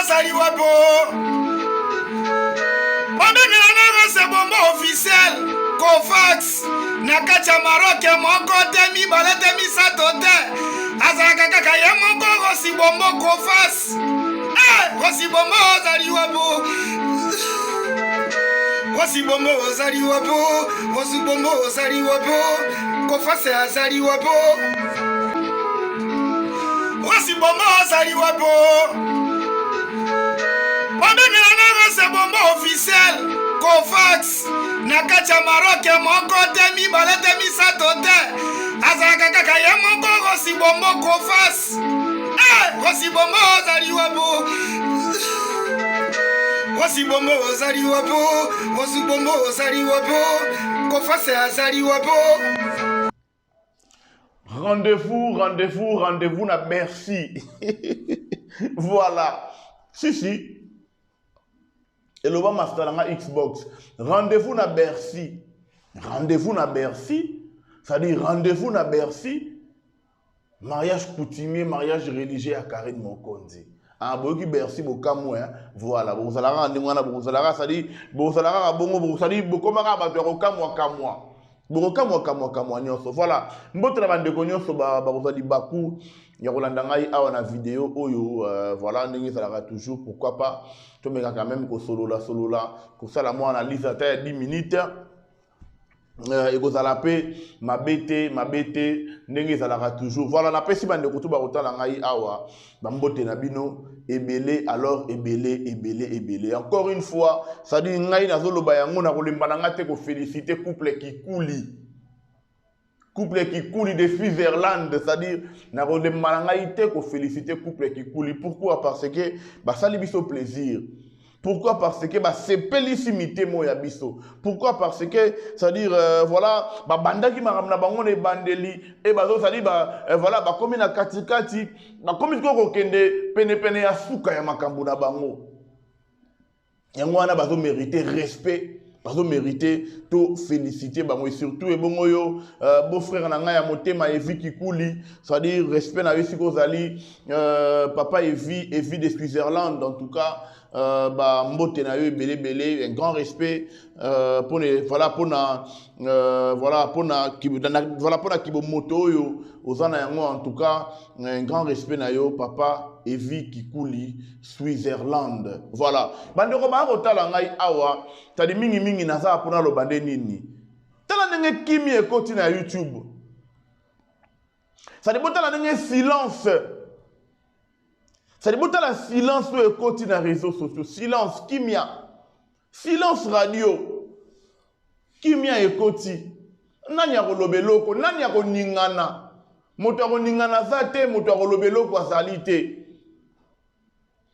Sali Wabo. Pendant c'est bombo officiel. Kofax. Nakacha Maroc moko temi bale temi satote. Azaka kaka ya moko Rossi bombo Kofax. Rossi bombo Sali Wabo. Rossi bombo Sali Wabo. Rossi bombo Sali Wabo. Kofax Sali Wabo. Rossi bombo Sali Wabo. Pendant c'est bombo officiel. Kofax. Nakacha Maroc moko temi bale temi satote. Azaka kaka ya moko Rossi bombo Kofax. Rossi bombo Sali Wabo. Rossi bombo Sali Wabo. Rossi bombo Sali Wabo. Kofax Sali Wabo. Rendez-vous na Bercy. Voilà. Si. Et le bas master Xbox. Rendez-vous na Bercy. C'est-à-dire rendez-vous na Bercy. Mariage coutumier, mariage religieux à Karine Mokonzi. Ah, boki Bercy bokamou hein. Voilà, bon ça la rend ngwana bon ça la rend, c'est-à-dire bon ça la rend bongo bon c'est-à-dire bokomaka ba kamwa. Kamwa nyonso. Voilà. Mbote na bande ko nyonso ba kozali baku ya kolanda ngai awa na vidéo oyo voilà ndenge ça la toujours pourquoi pas to meka quand même ko solola ko sala mo analyse ata 10 minutes et kozala pe mabete ndenge ça la toujours voilà na pesi bande ko to ba kotala ngai awa ba mbote na bino ebele alors ebele encore une fois ça dit ngai na zoloba yango na kolemba na ngate ko féliciter couple qui coule de Switzerland, c'est-à-dire na kolemba na ngai te ko féliciter couple qui coule. Pourquoi? Parce que bah ça biso plaisir. Pourquoi? Parce que bah c'est pélissimité mo ya biso. Pourquoi? Parce que c'est-à-dire voilà bah banda ki maramna bango ne bandeli et bah ça dit bah voilà bah comme na katikati bah comme ko kende pene ya suka ya makambo na bango. Yango wana bazo mériter respect. Parce que mériter to féliciter bango et surtout et bongo yo beau frère na nga ya motema Evi Kikouli, c'est-à-dire respect na yesi kozali papa Evi de Switzerland en tout cas ba mbote na yo belé un grand respect pour les voilà pour kibomoto yo ozana yango en tout cas un grand respect na yo papa Evi Kikouli Switzerland. Voilà bandeko ba kotala ngai awa tadi mingi naza pona lo bande nini tala ndenge kimi ekoti na YouTube ça débota la ndenge silence ça débota la silence ekoti na réseaux sociaux silence silence radio kimia ekoti nani ya kolobeloko nani ya koningana moto akoningana za te moto akolobeloko azali te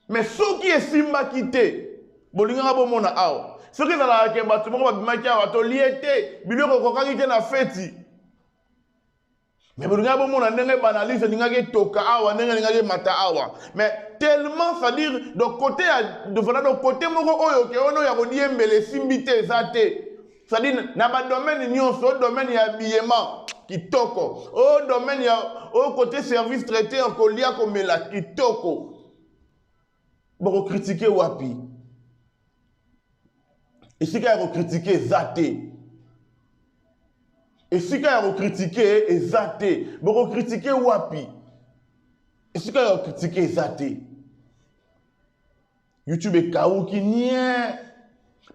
mais soki esimbaki te bolingaka bomona awa soki ezalaka ke bato moko babimaki awa tolie te biloko ekokaki te na feti mais bolingaka bomona ndenge banalise elingaki toka awa ndenge elingaki mata awa mais tellement c'est-à-dire de côté moko oyo ke ono ya kodiembele esimbi te eza te c'est-à-dire na badomaine nyonso domaine ya habillement kitoko domaine ya côté service traiteur kolia komela kitoko boko critiquer wapi esika ya critiquer zate esika ya critiquer ezate boko critiquer wapi esika ya critiquer zate YouTube ekauki nie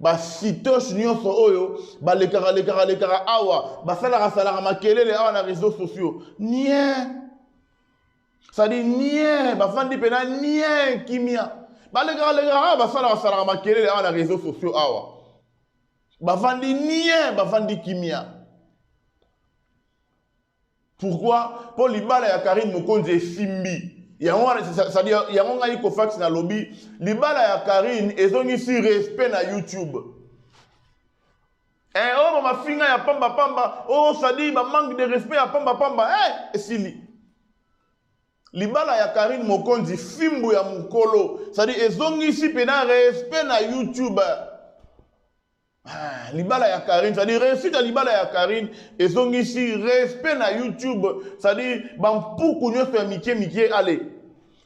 ba sitosh nyonso oyo ba lekara awa ba salaka makelele awa na réseaux sociaux nie ça dit nie ba fandi pena nie kimia ba lekara ba salaka makelele awa na réseaux sociaux awa ba fandi nie ba fandi kimia. Pourquoi? Pour libala ya Karine Mokonzi simbi ça dit yango ngai Kofax na lobby libala ya Karine ezongi si respect na YouTube ma finga ya pamba ça dit ba manque de respect ya pamba esili libala ya Karine Mokonzi fimbu ya mukolo ça dit ezongi si pena respect na YouTube libala ya Karine, c'est-à-dire réussite à libala ya Karine, et son ici respect na YouTube, c'est-à-dire ban pour qu'on y soit miké, allez.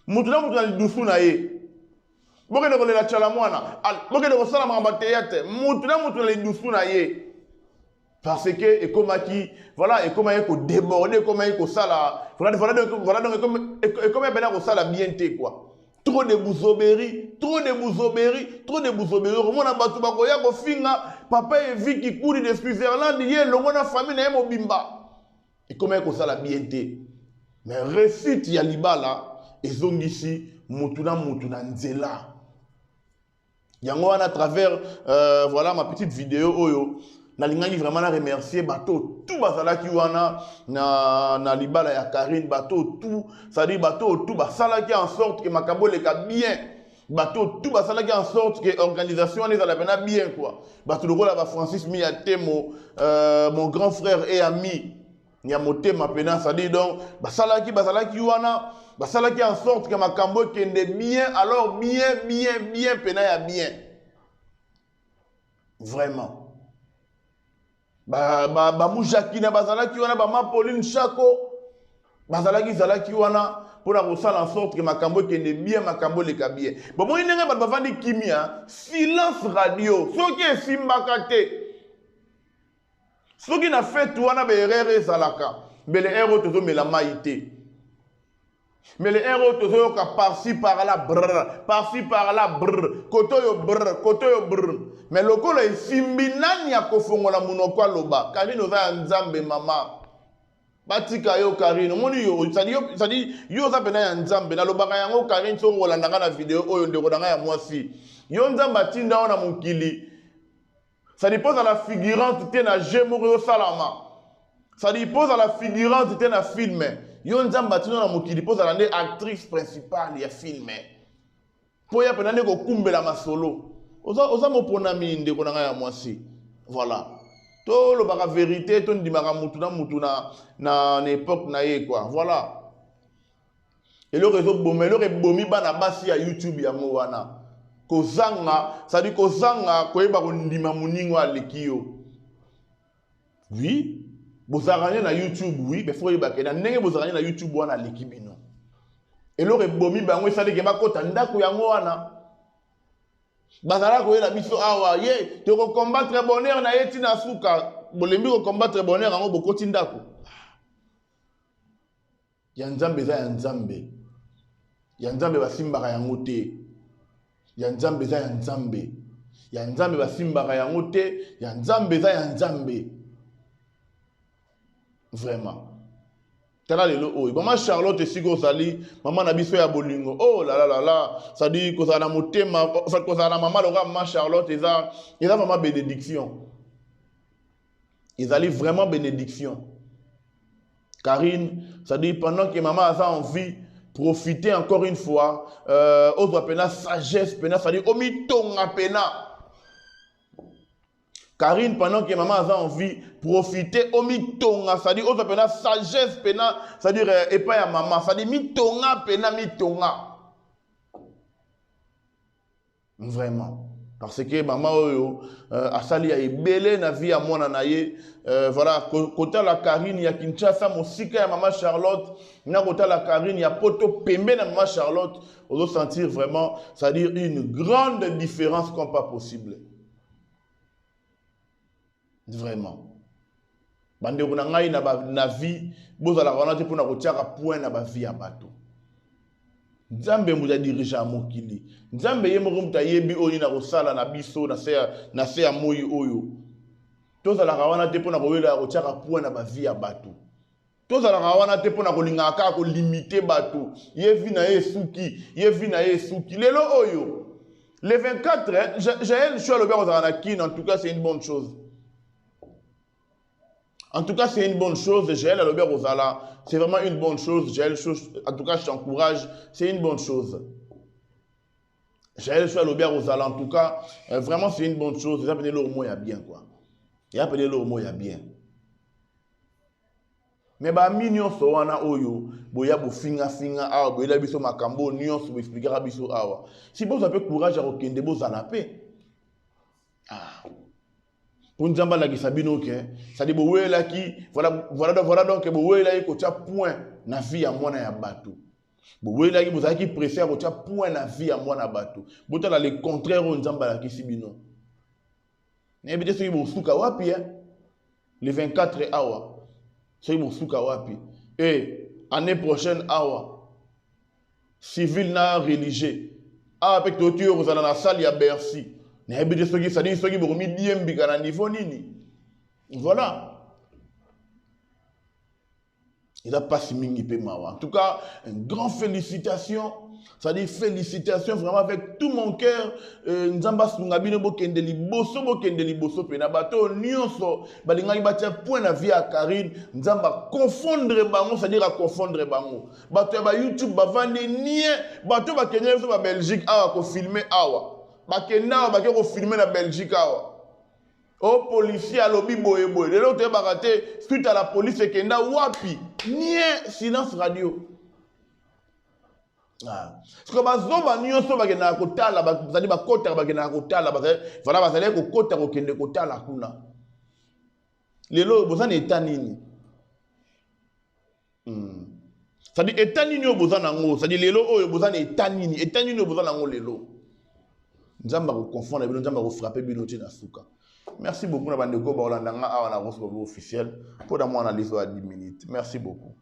Moutouda moutouda l'idoussou na ye. bokende kolela tchala mwana bokende kosala makambo théâtre mutu na lindusu na ye parce que ekomaki voilà ekomaki ko déborder ekomaki ko sala voilà donc ekomaki bena ko sala bien te quoi trop de bouzoberie romona batu bakoya ko finga papa evi ki kuri de Switzerland ye longo na famille na ye mobimba ekomaki ko sala bien te mais réussite ya libala ezongisi mutu na nzela yango wana à travers voilà ma petite vidéo oyo nalingaki vraiment na remercier bateau tout bazalaki wana na libala ya Karine bateau tout ça dit bateau tout basalaki en sorte que makambo leka bien bateau tout basalaki en sorte que organisation les ala bien quoi bateau lokola ba Francis Miyatemo mon grand frère et ami Nyamotema pena ça dit donc basalaki wana basalaki en sorte que makambo kende bien alors bien pena ya bien vraiment mujaki na bazalaki wana ma Pauline Chako bazalaki wana pour la kosala en sorte que makambo kende bien makambo leka bien bon moi ndenge bavandi kimia silence radio soki esimbaka te soki na fait wana be erreur ezalaka mbele erreur tozomela mai te mais les héros toujours par-ci par-là koto yo brr mais lokolo esimbi nani ya kofongola munoko aloba Karine oza nzambe mama batika yo Karine moni yo sadi yo za pena ya nzambe na lobaka yango Karine so ngolandanga na video oyo ndeko nanga ya mwasi yo nzamba tinda ona mukili ça dépose à la figurante te na jemoro salama ça dépose à la figurante te na film yo nzamba tino na mokili pose la actrice principale ya film po ya pena ko kumbela masolo oza mopona minde ko nanga ya mwasi voilà to lo baka vérité to ndimaka mutu na époque na ye quoi voilà et le réseau bomi bana basi ya YouTube ya mo wana kozanga ça dit kozanga ko yeba ko ndima muningo alekio oui bozaranye na YouTube oui mais faut yeba ke na ndenge bozaranye na YouTube wana lekibino elore bomi bango esali ke bakota ndako yango wana bazala ko yela biso awa ye te ko combattre bonheur na yeti na suka bolembi ko combattre bonheur yango bokoti ndako ya nzambe za ya nzambe basimbaka yango te ya nzambe za ya nzambe basimbaka yango te ya nzambe za ya nzambe vraiment tala lelo oyo maman Charlotte esiko sali maman na biso ya bolingo oh la ça dit ko ça na motema en fait ko ça na maman loka maman Charlotte eza vraiment bénédiction ils allaient vraiment bénédiction Karine ça dit pendant que maman a envie profiter encore une fois autre pena sagesse pena ça dit omitonga pena Karine, pendant que maman a envie, profiter, omitonga, ça dit, autre pena, sagesse pena, ça dit, et pas à maman, ça dit, mitonga pena, mitonga. Vraiment. Parce que maman, a sali a ebele na vie à moi nanaye, voilà, côté la Karine, il y a Kinshasa, mon sika ya maman Charlotte, na côté la Karine, il y a poto pembe na maman Charlotte, on doit sentir vraiment, ça dit, une grande différence comme pas possible. Vraiment. Bande kuna ngai na vie bozala wana te pona kotiaka point na ba vie ya bato. Nzambe muja dirija mokili. Nzambe ye moko muta yebi oni na kosala na biso na se ya moyi oyo. Tozala wana te pona koyela kotiaka point na ba vie ya bato. Tozala wana te pona kolinga ka ko limiter bato. Ye vi na ye suki. Lelo oyo. Le 24, j'ai le choix le bien aux kin, en tout cas c'est une bonne chose. En tout cas, c'est une bonne chose. Jaël Albert Rosala, c'est vraiment une bonne chose. Jaël, en tout cas, je t'encourage. C'est une bonne chose. Jaël Albert Rosala, en tout cas, vraiment, c'est une bonne chose. Il a appelé le mot, il y a bien, quoi. Il a appelé le mot, il y a bien. Mais bah, mignon, so wana oyo, boya bo finga, awa, boya biso makambo, nyon, so expliquera biso awa. Si vous avez courage à okende, bo zalape. Ah. Pour nous la gisabino que ça dit voilà donc bowe la ko tia point na vie ya mwana ya bato Vous avez pressé à votre point de vie à moi na bateau. Vous avez le contraire on zamba la kisibino. Ne bide soki bosuka wapi le 24 awa. Soki bosuka wapi. Et année prochaine awa. Civil na religieux. Ah avec tout tu vous allez dans la salle ya Bercy. Ne bide soki ça dit soki vous mi diembi kana niveau nini. Voilà. Il a pas si mingi pe mawa. En tout cas, une grande félicitation. Ça dit félicitations vraiment avec tout mon cœur. Nzamba sungabino bokende liboso pena bato nyonso balinga batia point na vie à Karine. Nzamba confondre bango, c'est-à-dire à confondre bango. Bato ba YouTube ba vande nie, bato ba Kenya so ba Belgique awa ko filmer awa. Ba Kenya ba ko filmer na Belgique awa. Oh policier à lobby boye boye. Les autres baraté suite à la police et kenda wapi. Nie silence radio. Ah. Parce que bazoba nyonso ba kena kotala ba zali ba kota ba kena kotala ba voilà ba zali ko kota ko kende kotala kuna. Lelo bozana état nini? Ça dit état nini bozana ngo, ça dit lelo oyo bozana état nini bozana ngo lelo. Nzamba ko confondre bino nzamba ko frapper bino tina suka. Merci beaucoup na bandeko ba Hollanda nga awa na officiel pour dans mon analyse à 10 minutes. Merci beaucoup.